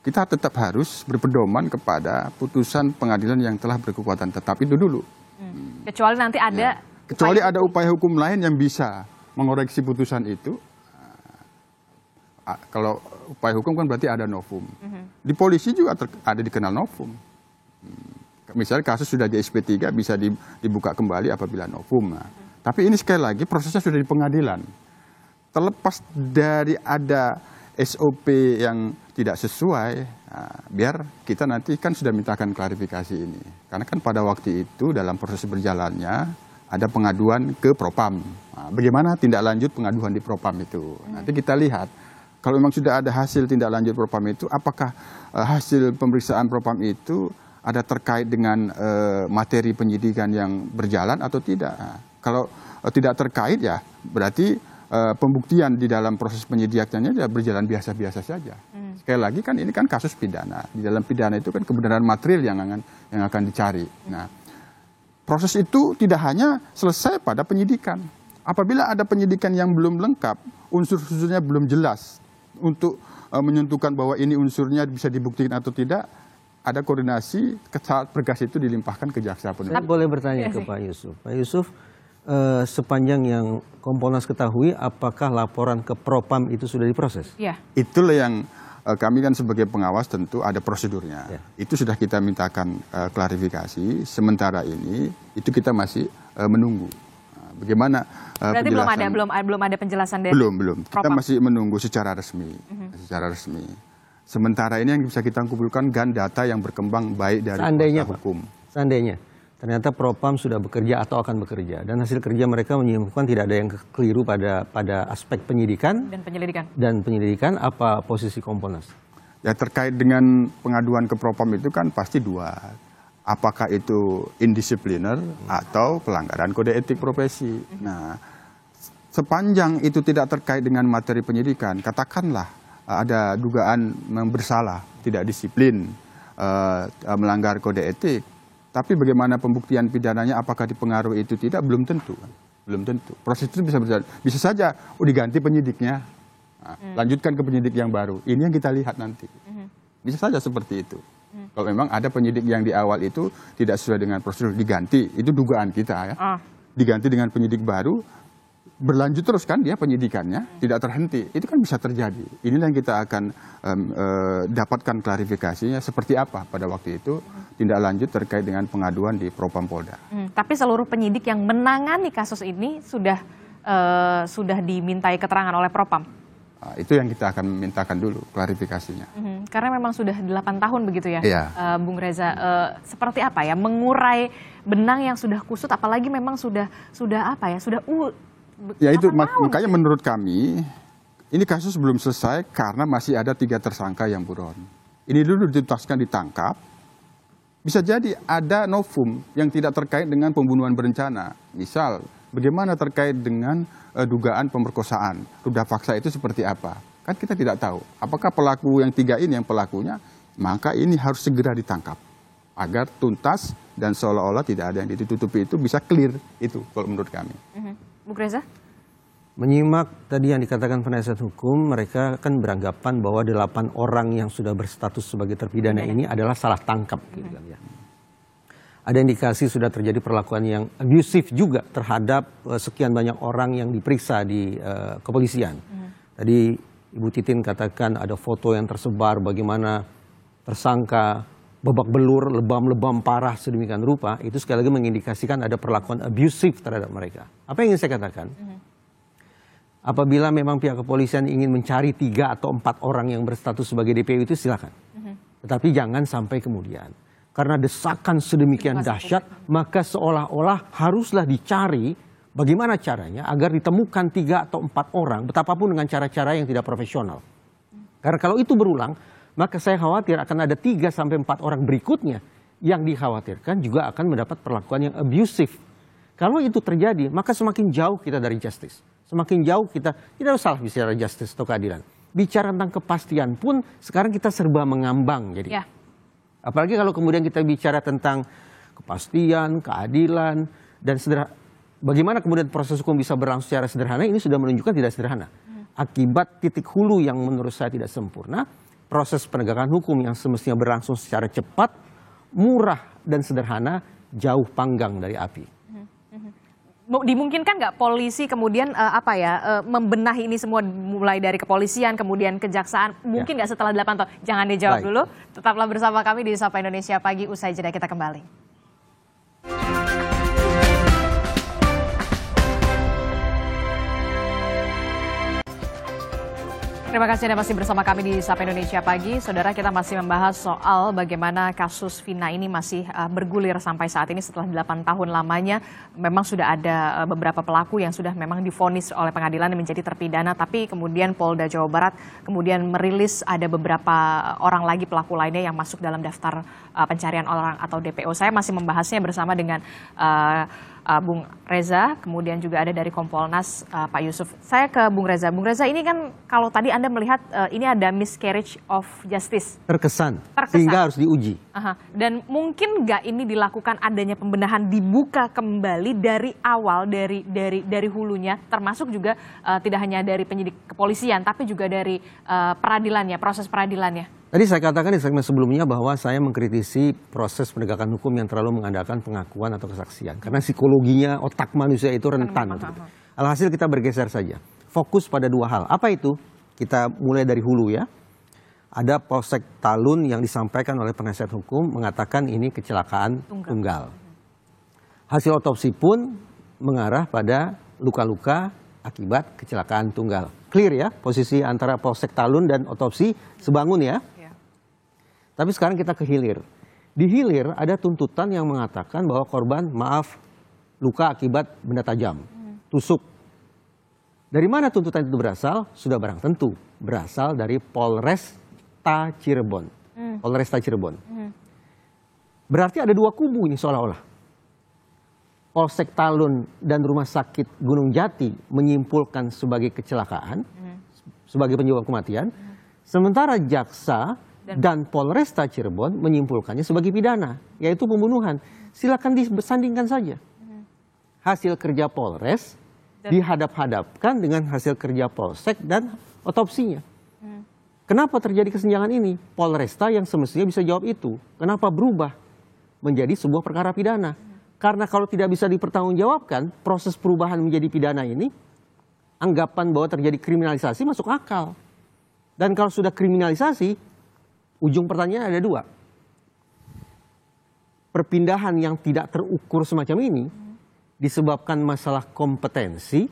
Kita tetap harus berpedoman kepada putusan pengadilan yang telah berkekuatan tetap itu dulu. Kecuali nanti ada ada upaya hukum lain yang bisa mengoreksi putusan itu. Kalau upaya hukum kan berarti ada novum. Di polisi juga ada dikenal novum. Misalnya kasus sudah di SP3 bisa dibuka kembali apabila novum. Tapi ini sekali lagi prosesnya sudah di pengadilan. Terlepas dari ada SOP yang tidak sesuai, biar kita nanti kan sudah mintakan klarifikasi ini. Karena kan pada waktu itu dalam proses berjalannya ada pengaduan ke Propam. Bagaimana tindak lanjut pengaduan di Propam itu? Nanti kita lihat, kalau memang sudah ada hasil tindak lanjut Propam itu, apakah hasil pemeriksaan Propam itu ada terkait dengan materi penyidikan yang berjalan atau tidak? Kalau tidak terkait ya berarti pembuktian di dalam proses penyidikannya berjalan biasa-biasa saja. Sekali lagi kan ini kan kasus pidana. Di dalam pidana itu kan kebenaran material yang akan dicari. Nah, proses itu tidak hanya selesai pada penyidikan. Apabila ada penyidikan yang belum lengkap, unsur-unsurnya belum jelas untuk menentukan bahwa ini unsurnya bisa dibuktikan atau tidak, ada koordinasi saat berkas itu dilimpahkan ke jaksa penuntut. Saya boleh bertanya ke Pak Yusuf. Pak Yusuf, sepanjang yang Kompolnas ketahui, apakah laporan ke Propam itu sudah diproses? Iya. Itulah yang kami kan sebagai pengawas tentu ada prosedurnya. Ya. Itu sudah kita mintakan klarifikasi. Sementara ini itu kita masih menunggu. Bagaimana berarti belum ada penjelasan dari belum. Kita Propam. masih menunggu secara resmi. Sementara ini yang bisa kita kumpulkan kan data yang berkembang baik dari seandainya hukum. Seandainya ternyata Propam sudah bekerja atau akan bekerja dan hasil kerja mereka menyimpulkan tidak ada yang keliru pada aspek penyidikan dan penyelidikan, apa posisi Kompolnas? Ya, terkait dengan pengaduan ke Propam itu kan pasti dua. Apakah itu indisipliner atau pelanggaran kode etik profesi. Nah, sepanjang itu tidak terkait dengan materi penyidikan, katakanlah ada dugaan bersalah, tidak disiplin, melanggar kode etik. Tapi bagaimana pembuktian pidananya, apakah dipengaruhi itu tidak, belum tentu. Belum tentu. Proses itu bisa berjalan. Bisa saja diganti penyidiknya, lanjutkan ke penyidik yang baru. Ini yang kita lihat nanti. Bisa saja seperti itu. Kalau memang ada penyidik yang di awal itu tidak sesuai dengan prosedur, diganti. Itu dugaan kita ya. Diganti dengan penyidik baru, berlanjut terus kan dia penyidikannya, tidak terhenti. Itu kan bisa terjadi. Inilah yang kita akan dapatkan klarifikasinya seperti apa pada waktu itu tindak lanjut terkait dengan pengaduan di Propam Polda. Tapi seluruh penyidik yang menangani kasus ini sudah dimintai keterangan oleh Propam? Itu yang kita akan mintakan dulu klarifikasinya. Karena memang sudah 8 tahun begitu ya, Bung Reza. Seperti apa ya mengurai benang yang sudah kusut, apalagi memang sudah apa ya, ya itu makanya menurut kami ini kasus belum selesai karena masih ada 3 tersangka yang buron. Ini dulu dituntaskan, ditangkap. Bisa jadi ada novum yang tidak terkait dengan pembunuhan berencana. Misal bagaimana terkait dengan dugaan pemerkosaan. Ruda faksa itu seperti apa? Kan kita tidak tahu. Apakah pelaku yang 3 ini yang pelakunya? Maka ini harus segera ditangkap agar tuntas dan seolah-olah tidak ada yang ditutupi, itu bisa clear itu kalau menurut kami. Bung Reza? Menyimak tadi yang dikatakan penasihat hukum, mereka kan beranggapan bahwa 8 orang yang sudah berstatus sebagai terpidana ini adalah salah tangkap. Gitu kan, ya. Ada indikasi sudah terjadi perlakuan yang abusif juga terhadap sekian banyak orang yang diperiksa di kepolisian. Tadi Ibu Titin katakan ada foto yang tersebar bagaimana tersangka babak belur, lebam-lebam parah sedemikian rupa. Itu sekali lagi mengindikasikan ada perlakuan abusif terhadap mereka. Apa yang ingin saya katakan? Apabila memang pihak kepolisian ingin mencari 3 atau 4 orang yang berstatus sebagai DPO itu silakan. Tetapi jangan sampai kemudian. Karena desakan sedemikian dahsyat, maka seolah-olah haruslah dicari bagaimana caranya agar ditemukan 3 atau 4 orang, betapapun dengan cara-cara yang tidak profesional. Karena kalau itu berulang, maka saya khawatir akan ada 3 sampai 4 orang berikutnya yang dikhawatirkan juga akan mendapat perlakuan yang abusif. Kalau itu terjadi, maka semakin jauh kita dari justice. Semakin jauh kita, tidak usah bicara justice atau keadilan. Bicara tentang kepastian pun sekarang kita serba mengambang. Jadi. Ya. Apalagi kalau kemudian kita bicara tentang kepastian, keadilan, dan bagaimana kemudian proses hukum bisa berlangsung secara sederhana, ini sudah menunjukkan tidak sederhana. Akibat titik hulu yang menurut saya tidak sempurna, proses penegakan hukum yang semestinya berlangsung secara cepat, murah, dan sederhana, jauh panggang dari api. Dimungkinkan nggak polisi kemudian membenahi ini semua mulai dari kepolisian kemudian kejaksaan, mungkin nggak setelah 8 tahun? Jangan dijawab dulu, tetaplah bersama kami di Sapa Indonesia Pagi, usai jeda kita kembali. Terima kasih Anda masih bersama kami di Sapa Indonesia Pagi. Saudara, kita masih membahas soal bagaimana kasus Vina ini masih bergulir sampai saat ini setelah 8 tahun lamanya. Memang sudah ada beberapa pelaku yang sudah memang divonis oleh pengadilan menjadi terpidana, tapi kemudian Polda Jawa Barat kemudian merilis ada beberapa orang lagi pelaku lainnya yang masuk dalam daftar pencarian orang atau DPO. Saya masih membahasnya bersama dengan Bung Reza, kemudian juga ada dari Kompolnas Pak Yusuf. Saya ke Bung Reza. Bung Reza, ini kan kalau tadi Anda melihat ini ada miscarriage of justice. Terkesan. Sehingga harus diuji. Dan mungkin nggak ini dilakukan adanya pembenahan, dibuka kembali dari awal, dari hulunya, termasuk juga tidak hanya dari penyidik kepolisian, tapi juga dari peradilannya, proses peradilannya. Tadi saya katakan di segmen sebelumnya bahwa saya mengkritisi proses penegakan hukum yang terlalu mengandalkan pengakuan atau kesaksian. Karena psikologinya otak manusia itu rentan. Alhasil kita bergeser saja. Fokus pada 2 hal. Apa itu? Kita mulai dari hulu ya. Ada Polsek Talun yang disampaikan oleh penasihat hukum mengatakan ini kecelakaan tunggal. Hasil otopsi pun mengarah pada luka-luka akibat kecelakaan tunggal. Clear ya posisi antara Polsek Talun dan otopsi sebangun ya. Tapi sekarang kita ke hilir. Di hilir ada tuntutan yang mengatakan bahwa korban maaf luka akibat benda tajam, tusuk. Dari mana tuntutan itu berasal? Sudah barang tentu berasal dari Polresta Cirebon. Polresta Cirebon. Berarti ada dua kubu ini seolah-olah. Polsek Talun dan Rumah Sakit Gunung Jati menyimpulkan sebagai kecelakaan, sebagai penyebab kematian. Sementara jaksa dan Polresta Cirebon menyimpulkannya sebagai pidana, yaitu pembunuhan. Silakan disandingkan saja. Hasil kerja Polres dihadap-hadapkan dengan hasil kerja Polsek dan otopsinya. Kenapa terjadi kesenjangan ini? Polresta yang semestinya bisa jawab itu. Kenapa berubah menjadi sebuah perkara pidana? Karena kalau tidak bisa dipertanggungjawabkan, proses perubahan menjadi pidana ini, anggapan bahwa terjadi kriminalisasi masuk akal. Dan kalau sudah kriminalisasi, ujung pertanyaan ada dua. Perpindahan yang tidak terukur semacam ini disebabkan masalah kompetensi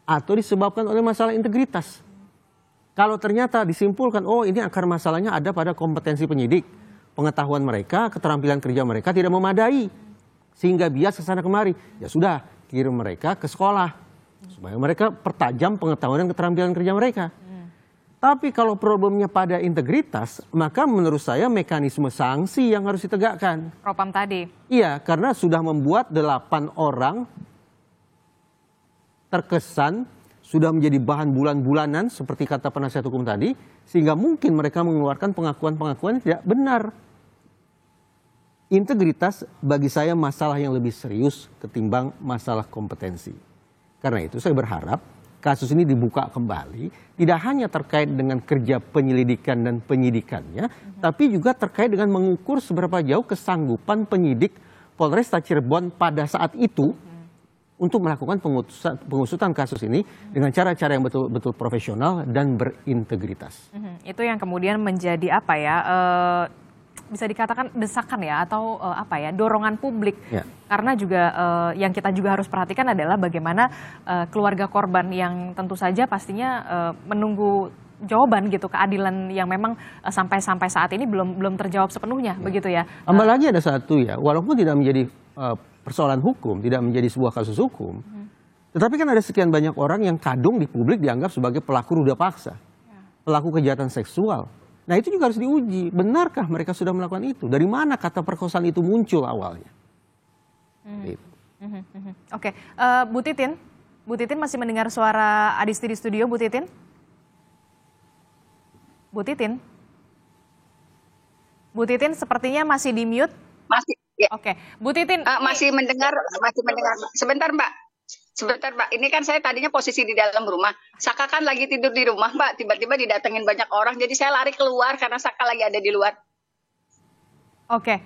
atau disebabkan oleh masalah integritas. Kalau ternyata disimpulkan, oh ini akar masalahnya ada pada kompetensi penyidik, pengetahuan mereka, keterampilan kerja mereka tidak memadai, sehingga bias kesana kemari, ya sudah kirim mereka ke sekolah, supaya mereka pertajam pengetahuan dan keterampilan kerja mereka. Tapi kalau problemnya pada integritas, maka menurut saya mekanisme sanksi yang harus ditegakkan. Propam tadi. Iya, karena sudah membuat 8 orang terkesan sudah menjadi bahan bulan-bulanan seperti kata penasihat hukum tadi, sehingga mungkin mereka mengeluarkan pengakuan-pengakuan yang tidak benar. Integritas bagi saya masalah yang lebih serius ketimbang masalah kompetensi. Karena itu saya berharap kasus ini dibuka kembali, tidak hanya terkait dengan kerja penyelidikan dan penyidikannya, tapi juga terkait dengan mengukur seberapa jauh kesanggupan penyidik Polresta Cirebon pada saat itu untuk melakukan pengusutan kasus ini dengan cara-cara yang betul-betul profesional dan berintegritas. Itu yang kemudian menjadi apa ya, bisa dikatakan desakan ya, atau apa ya, dorongan publik. Ya. Karena juga yang kita juga harus perhatikan adalah bagaimana keluarga korban yang tentu saja pastinya menunggu jawaban gitu, keadilan yang memang sampai saat ini belum terjawab sepenuhnya, begitu ya. Tambah lagi ada satu ya, walaupun tidak menjadi persoalan hukum, tidak menjadi sebuah kasus hukum, tetapi kan ada sekian banyak orang yang kadung di publik dianggap sebagai pelaku ruda paksa, pelaku kejahatan seksual. Nah itu juga harus diuji, benarkah mereka sudah melakukan itu? Dari mana kata perkosaan itu muncul awalnya? Oke, Bu Titin masih mendengar suara Adisti di studio, Bu Titin? Bu Titin sepertinya masih di mute? Masih, ya. Oke, Bu Titin. Masih mendengar. Sebentar Mbak, ini kan saya tadinya posisi di dalam rumah. Saka kan lagi tidur di rumah Mbak, tiba-tiba didatengin banyak orang, jadi saya lari keluar karena Saka lagi ada di luar. Oke.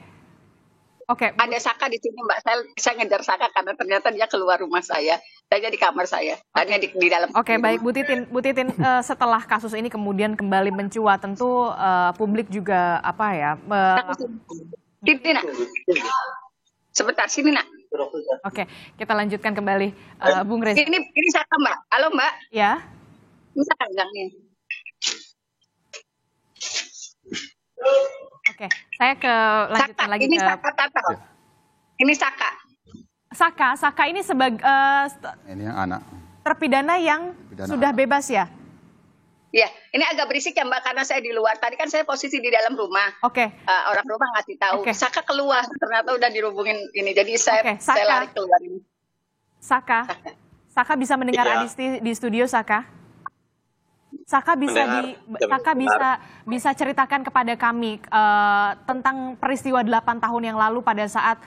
Ada Saka di sini Mbak, saya ngejar Saka karena ternyata dia keluar rumah saya. Saya di kamar saya, tadinya di dalam. Oke, baik Bu Titin, setelah kasus ini kemudian kembali mencuat, tentu publik juga apa ya? Sini nak. Sebentar, sini nak. Oke, kita lanjutkan kembali, Bung Reza. Ini Saka Mbak. Halo Mbak. Ya. Ini Saka bilangnya. Oke, saya lanjutkan Saka, lagi ini ke. Saka Tata. Ini Saka. Saka ini sebagai Ini yang anak. terpidana yang sudah bebas ya? Ya, ini agak berisik ya Mbak karena saya di luar. Tadi kan saya posisi di dalam rumah. Oke. Orang rumah ngasih tahu. Saka keluar, ternyata udah dirubungin ini. Jadi saya lari keluar ini. Saka bisa mendengar Adisti di studio, Saka? Saka bisa ceritakan kepada kami tentang peristiwa 8 tahun yang lalu pada saat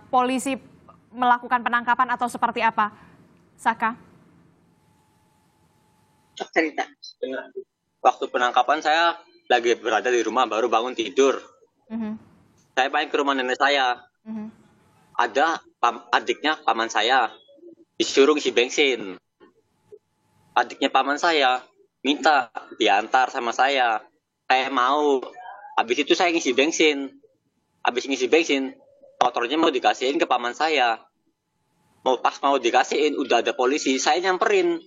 polisi melakukan penangkapan atau seperti apa, Saka? Cerita. Waktu penangkapan saya lagi berada di rumah, baru bangun tidur. Saya main ke rumah nenek saya. Ada adiknya paman saya disuruh isi bensin. Adiknya paman saya minta diantar sama saya. Saya mau. Habis itu saya ngisi bensin. Habis ngisi bensin, motornya mau dikasihin ke paman saya. Pas mau dikasihin, udah ada polisi. Saya nyamperin.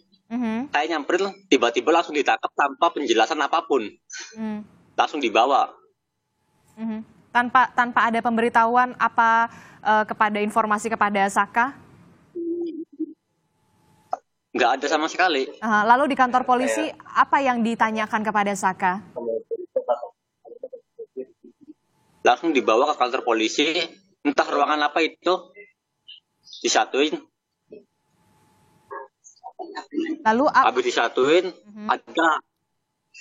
Saya nyamperin, tiba-tiba langsung ditangkap tanpa penjelasan apapun. Langsung dibawa. Tanpa ada pemberitahuan apa kepada informasi kepada Saka? Nggak ada sama sekali. Lalu di kantor polisi apa yang ditanyakan kepada Saka? Langsung dibawa ke kantor polisi, entah ruangan apa itu, disatuin. Lalu habis disatuin,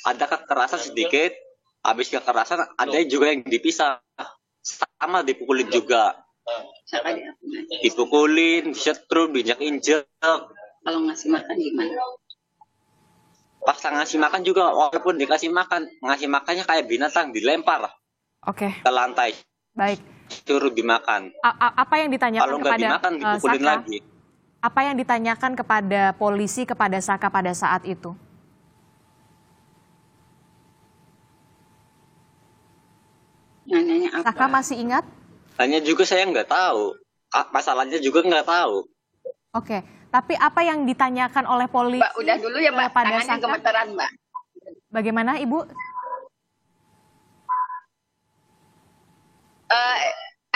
ada kekerasan sedikit. Habis kekerasan ada juga yang dipisah, sama dipukulin juga. Dipukulin, disetrum, diinjak-injak. Kalau ngasih makan gimana? Pas ngasih makan juga, walaupun dikasih makan, ngasih makannya kayak binatang, dilempar ke lantai. Baik. Suruh dimakan. Apa yang ditanyakan kalau nggak kepada dimakan, dipukulin Saka? lagi. Apa yang ditanyakan kepada polisi, kepada Saka pada saat itu? Nanya apa? Saka masih ingat? Hanya juga saya nggak tahu. Masalahnya juga nggak tahu. Oke, tapi apa yang ditanyakan oleh polisi? Mbak, udah dulu ya Mbak, pada tangannya Saka? gemeteran Mbak. Bagaimana Ibu?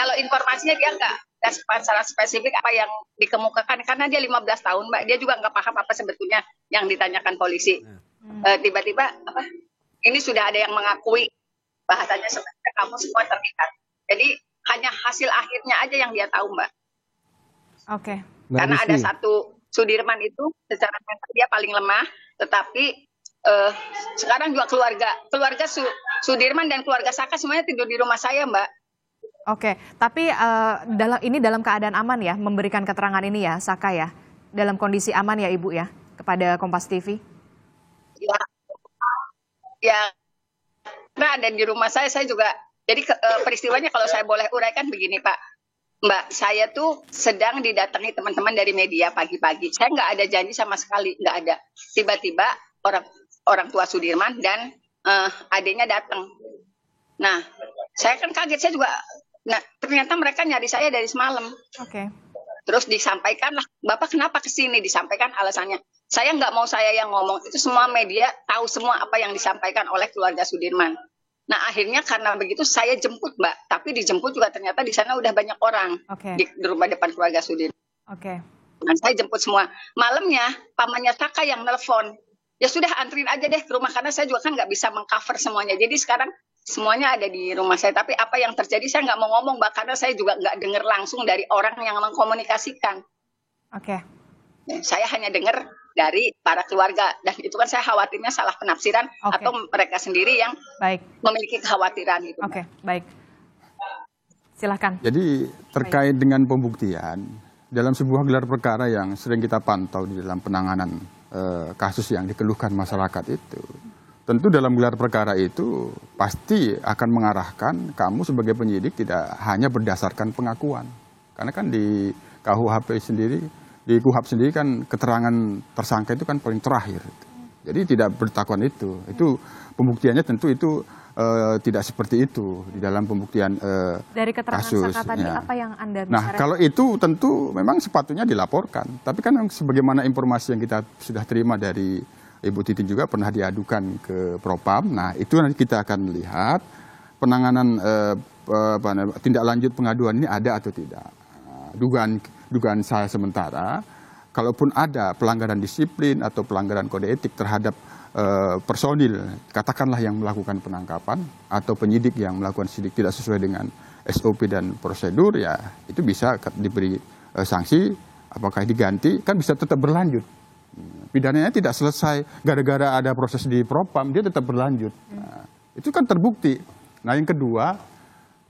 Kalau informasinya dia nggak secara spesifik apa yang dikemukakan, karena dia 15 tahun Mbak, dia juga nggak paham apa sebetulnya yang ditanyakan polisi. Tiba-tiba ini sudah ada yang mengakui, bahasanya sebenarnya kamu semua terlibat. Jadi hanya hasil akhirnya aja yang dia tahu Mbak. Oke. Karena ada satu Sudirman itu secara mental dia paling lemah, tetapi sekarang juga keluarga Sudirman dan keluarga Saka semuanya tidur di rumah saya Mbak. Oke, tapi dalam keadaan aman ya, memberikan keterangan ini ya, Saka ya, dalam kondisi aman ya Ibu ya, kepada Kompas TV? Ya, nah ada di rumah saya juga, jadi peristiwanya kalau saya boleh uraikan begini Pak, Mbak, saya tuh sedang didatangi teman-teman dari media pagi-pagi, saya nggak ada janji sama sekali, nggak ada. Tiba-tiba orang tua Sudirman dan adiknya datang. Nah, saya kan kaget, saya juga. Nah, ternyata mereka nyari saya dari semalam. Oke. Terus disampaikan lah, Bapak kenapa kesini? Disampaikan alasannya. Saya nggak mau saya yang ngomong, itu semua media tahu semua apa yang disampaikan oleh keluarga Sudirman. Nah, akhirnya karena begitu saya jemput Mbak, tapi dijemput juga ternyata di sana udah banyak orang di rumah depan keluarga Sudirman. Oke. Dan saya jemput semua. Malamnya pamannya Saka yang nelpon. Ya sudah antrin aja deh ke rumah, karena saya juga kan nggak bisa mengcover semuanya. Jadi sekarang semuanya ada di rumah saya, tapi apa yang terjadi saya nggak mau ngomong Mbak, karena saya juga nggak dengar langsung dari orang yang mengkomunikasikan. Oke. Saya hanya dengar dari para keluarga, dan itu kan saya khawatirnya salah penafsiran atau mereka sendiri yang memiliki kekhawatiran itu. Oke, baik. Silahkan. Jadi terkait dengan pembuktian, dalam sebuah gelar perkara yang sering kita pantau di dalam penanganan kasus yang dikeluhkan masyarakat itu, tentu dalam gelar perkara itu pasti akan mengarahkan kamu sebagai penyidik tidak hanya berdasarkan pengakuan. Karena kan di KUHP sendiri, di KUHP sendiri kan keterangan tersangka itu kan paling terakhir. Jadi tidak bertakuan itu. Itu pembuktiannya tentu itu tidak seperti itu di dalam pembuktian dari keterangan kasus. Saka tadi apa yang Anda bisa? Nah, kalau itu tentu memang sepatutnya dilaporkan. Tapi kan sebagaimana informasi yang kita sudah terima dari Ibu Titin juga pernah diadukan ke Propam. Nah, itu nanti kita akan lihat penanganan tindak lanjut pengaduan ini ada atau tidak. Dugaan saya sementara, kalaupun ada pelanggaran disiplin atau pelanggaran kode etik terhadap personil, katakanlah yang melakukan penangkapan atau penyidik yang melakukan sidik tidak sesuai dengan SOP dan prosedur, ya itu bisa diberi sanksi, apakah diganti, kan bisa tetap berlanjut. Pidananya tidak selesai gara-gara ada proses di Propam, dia tetap berlanjut. Nah, itu kan terbukti. Nah, yang kedua,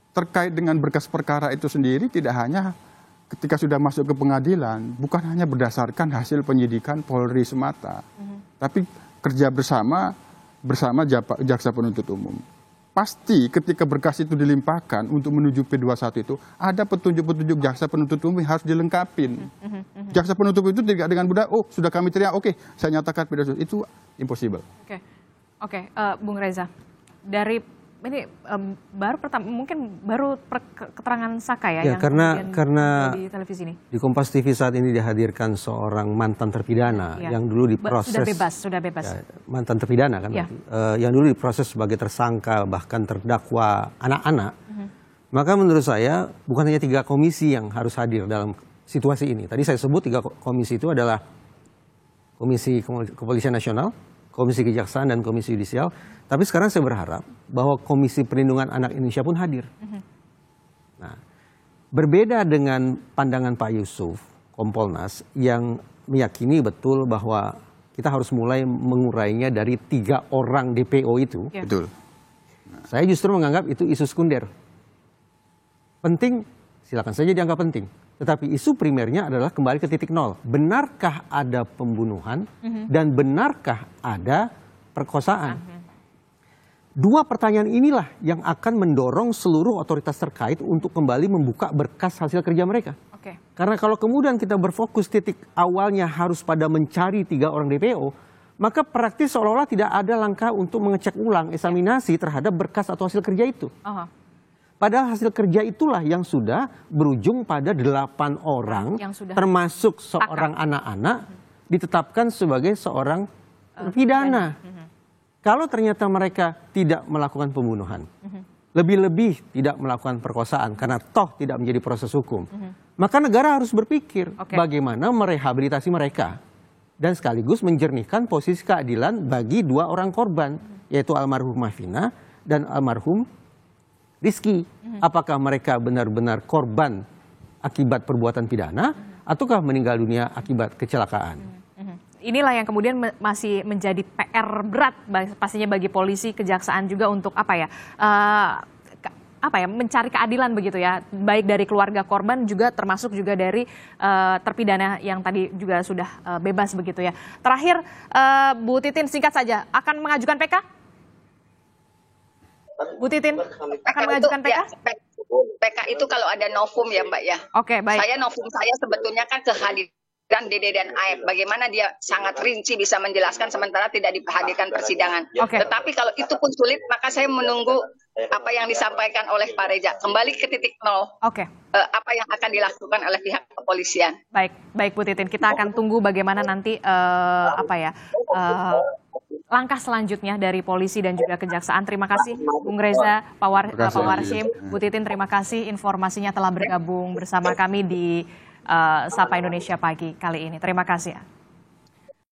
terkait dengan berkas perkara itu sendiri tidak hanya ketika sudah masuk ke pengadilan, bukan hanya berdasarkan hasil penyidikan Polri semata, tapi kerja bersama jaksa penuntut umum. Pasti ketika berkas itu dilimpahkan untuk menuju P21 itu ada petunjuk-petunjuk jaksa penuntut umum yang harus dilengkapin. Jaksa penuntut umum itu tidak dengan mudah, oh sudah kami terima, oke, saya nyatakan P21, itu impossible. Oke, Bung Reza, dari ini baru pertama mungkin baru keterangan Saka ya, yang karena di televisi ini. Di Kompas TV saat ini dihadirkan seorang mantan terpidana yang dulu diproses sudah bebas. Ya, mantan terpidana kan, yang dulu diproses sebagai tersangka bahkan terdakwa anak-anak. Maka menurut saya bukan hanya 3 komisi yang harus hadir dalam situasi ini. Tadi saya sebut 3 komisi itu adalah Komisi Kepolisian Nasional, Komisi Kejaksaan, dan Komisi Yudisial. Tapi sekarang saya berharap bahwa Komisi Perlindungan Anak Indonesia pun hadir. Nah, berbeda dengan pandangan Pak Yusuf, Kompolnas, yang meyakini betul bahwa kita harus mulai mengurainya dari 3 orang DPO itu. Betul. Saya justru menganggap itu isu sekunder. Penting, silakan saja dianggap penting. Tetapi isu primernya adalah kembali ke titik nol. Benarkah ada pembunuhan dan benarkah ada perkosaan? 2 pertanyaan inilah yang akan mendorong seluruh otoritas terkait untuk kembali membuka berkas hasil kerja mereka. Karena kalau kemudian kita berfokus titik awalnya harus pada mencari 3 orang DPO, maka praktis seolah-olah tidak ada langkah untuk mengecek ulang eksaminasi terhadap berkas atau hasil kerja itu. Padahal hasil kerja itulah yang sudah berujung pada 8 orang, termasuk seorang anak-anak, ditetapkan sebagai seorang terpidana. Kalau ternyata mereka tidak melakukan pembunuhan, lebih-lebih tidak melakukan perkosaan, karena toh tidak menjadi proses hukum, maka negara harus berpikir bagaimana merehabilitasi mereka dan sekaligus menjernihkan posisi keadilan bagi 2 orang korban, yaitu almarhumah Vina dan almarhum Rizky. Apakah mereka benar-benar korban akibat perbuatan pidana ataukah meninggal dunia akibat kecelakaan? Inilah yang kemudian masih menjadi PR berat pastinya bagi polisi, kejaksaan juga untuk mencari keadilan begitu ya, baik dari keluarga korban juga termasuk juga dari terpidana yang tadi juga sudah bebas begitu ya. Terakhir, Bu Titin, singkat saja, akan mengajukan PK? Bu Titin akan mengajukan PK? Ya, PK itu kalau ada novum ya Mbak ya. Oke, baik. Novum saya sebetulnya kan kehadiran Dede dan Aep. Bagaimana dia sangat rinci bisa menjelaskan sementara tidak dihadirkan persidangan. Tetapi kalau itu pun sulit, maka saya menunggu apa yang disampaikan oleh Pak Reza. Kembali ke titik nol. Apa yang akan dilakukan oleh pihak kepolisian. Baik Bu Titin, kita akan tunggu bagaimana nanti langkah selanjutnya dari polisi dan juga kejaksaan. Terima kasih Bung Reza, Pak Warshim, Bu Titin, terima kasih informasinya telah bergabung bersama kami di Sapa Indonesia Pagi kali ini. Terima kasih.